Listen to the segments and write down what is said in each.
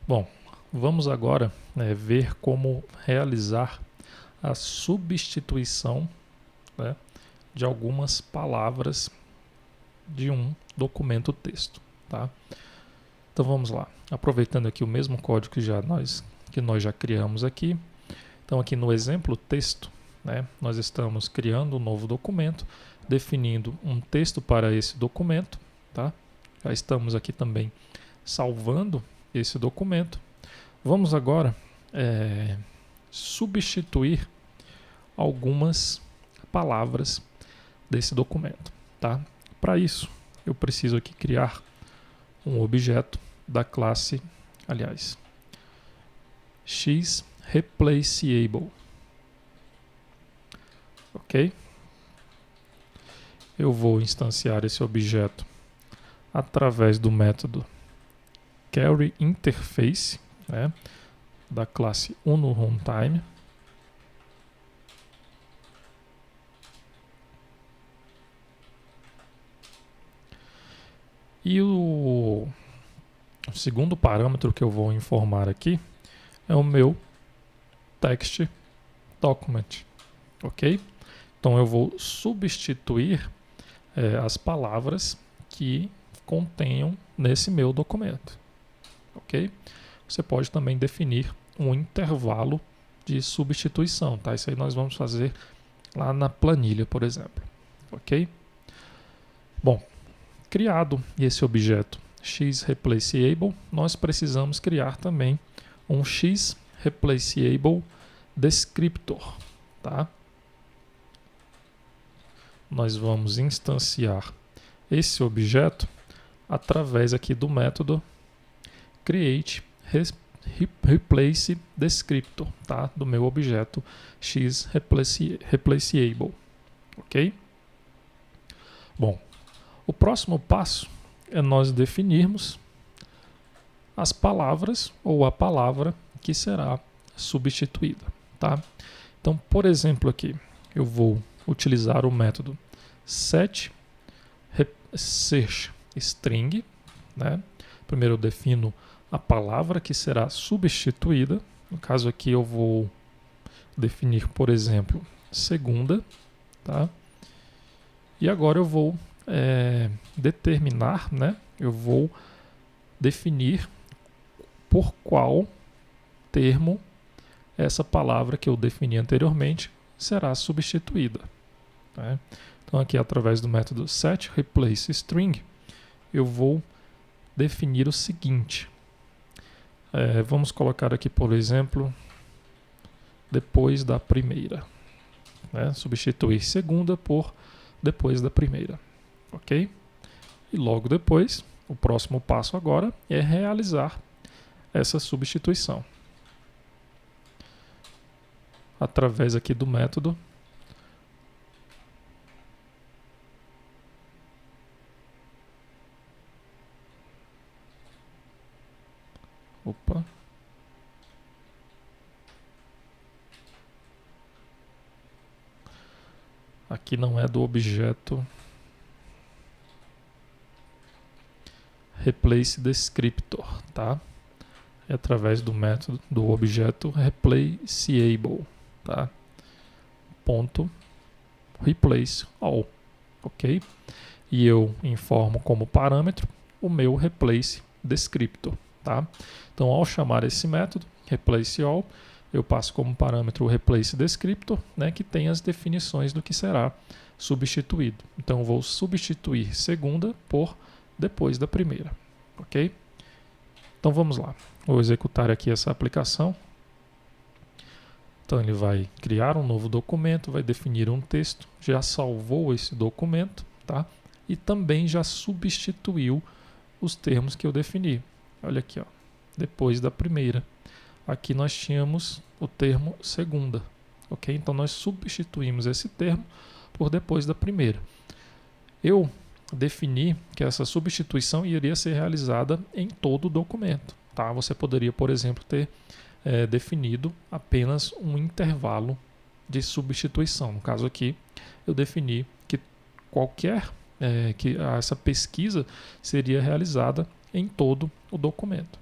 Bom, vamos agora ver como realizar a substituição, né, de algumas palavras de um documento texto, tá? Então vamos lá. Aproveitando aqui o mesmo código que nós já criamos aqui. Então aqui no exemplo texto, né, nós estamos criando um novo documento, definindo um texto para esse documento, tá? Já estamos aqui também salvando esse documento. Vamos agora substituir algumas palavras desse documento, tá? Para isso, eu preciso aqui criar um objeto da classe, xReplaceable, ok? Eu vou instanciar esse objeto através do método carryInterface, né, da classe UnoRuntime. E o segundo parâmetro que eu vou informar aqui é o meu text document, ok? Então eu vou substituir as palavras que contenham nesse meu documento, ok? Você pode também definir um intervalo de substituição, tá? Isso aí nós vamos fazer lá na planilha, por exemplo, ok? Bom, criado esse objeto xReplaceable, nós precisamos criar também um xReplaceable descriptor, tá? Nós vamos instanciar esse objeto através aqui do método createReplaceDescriptor, tá? Do meu objeto xReplaceable, ok? Bom, o próximo passo é nós definirmos as palavras ou a palavra que será substituída, tá? Então, por exemplo, aqui eu vou utilizar o método setSearchString, né? Primeiro eu defino a palavra que será substituída. No caso aqui eu vou definir, por exemplo, segunda, tá? E agora eu vou determinar, né? Eu vou definir por qual termo essa palavra que eu defini anteriormente será substituída, né? Então aqui através do método setReplaceString eu vou definir o seguinte. Vamos colocar aqui, por exemplo, depois da primeira, né? Substituir segunda por depois da primeira, ok? E logo depois, o próximo passo agora é realizar essa substituição através aqui do método aqui não é do objeto replaceDescriptor, tá? É através do método do objeto replaceable, tá? Ponto replace all, ok? E eu informo como parâmetro o meu replace descriptor, tá? Então, ao chamar esse método replace all, eu passo como parâmetro o replace descriptor, né, que tem as definições do que será substituído. Então, eu vou substituir segunda por depois da primeira, ok? Então, vamos lá. Vou executar aqui essa aplicação. Então, ele vai criar um novo documento, vai definir um texto, já salvou esse documento, tá? E também já substituiu os termos que eu defini. Olha aqui, ó, depois da primeira. Aqui nós tínhamos o termo segunda, ok? Então nós substituímos esse termo por depois da primeira. Eu defini que essa substituição iria ser realizada em todo o documento, tá? Você poderia, por exemplo, ter definido apenas um intervalo de substituição. No caso aqui, eu defini que que essa pesquisa seria realizada em todo o documento,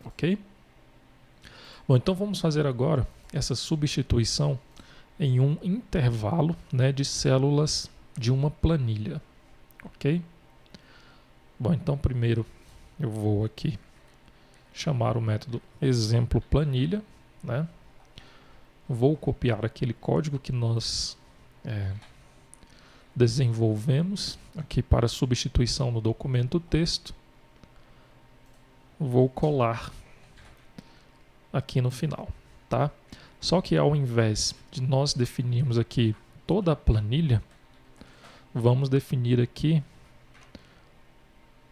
ok? Bom, então vamos fazer agora essa substituição em um intervalo, né, de células de uma planilha, ok? Bom, então primeiro eu vou aqui chamar o método exemplo planilha, né? Vou copiar aquele código que nós desenvolvemos aqui para substituição no documento texto. Vou colar aqui no final, tá? Só que ao invés de nós definirmos aqui toda a planilha, vamos definir aqui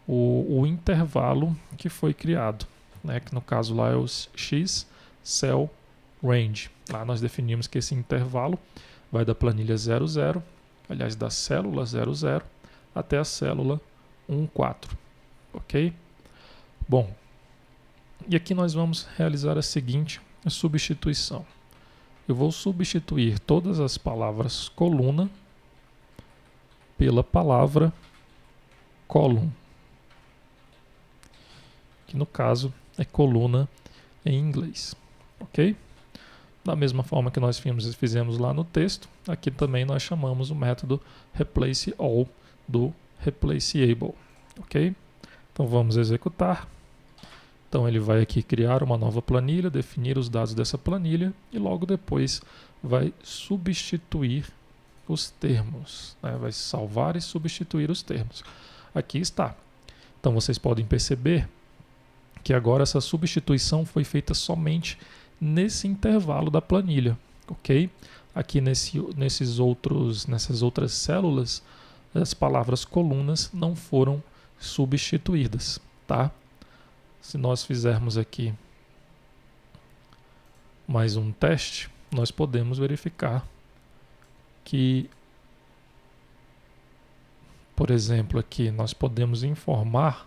o intervalo que foi criado, né? Que no caso lá é o x cell range. Lá nós definimos que esse intervalo vai da planilha 00, aliás, da célula 00 até a célula 14, ok? Bom, e aqui nós vamos realizar a seguinte substituição. Eu vou substituir todas as palavras coluna pela palavra column, que no caso é coluna em inglês, ok? Da mesma forma que nós fizemos lá no texto, aqui também nós chamamos o método replaceAll do replaceable, ok? Então vamos executar. Então ele vai aqui criar uma nova planilha, definir os dados dessa planilha e logo depois vai substituir os termos, né? Vai salvar e substituir os termos. Aqui está. Então vocês podem perceber que agora essa substituição foi feita somente nesse intervalo da planilha, ok? Aqui nessas outras células, as palavras colunas não foram substituídas, tá? Se nós fizermos aqui mais um teste, nós podemos verificar que, por exemplo, aqui nós podemos informar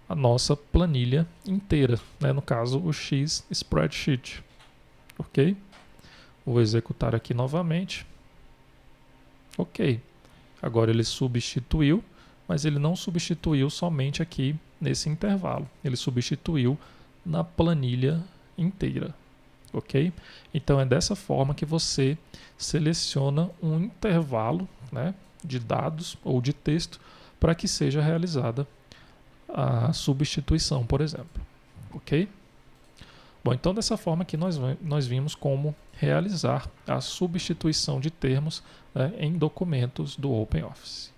a nossa planilha inteira, né? No caso o X spreadsheet, ok? Vou executar aqui novamente, ok. Agora ele substituiu, mas ele não substituiu somente aqui nesse intervalo, ele substituiu na planilha inteira, ok? Então é dessa forma que você seleciona um intervalo, né, de dados ou de texto para que seja realizada a substituição, por exemplo, ok? Bom, então dessa forma aqui nós vimos como realizar a substituição de termos, né, em documentos do OpenOffice.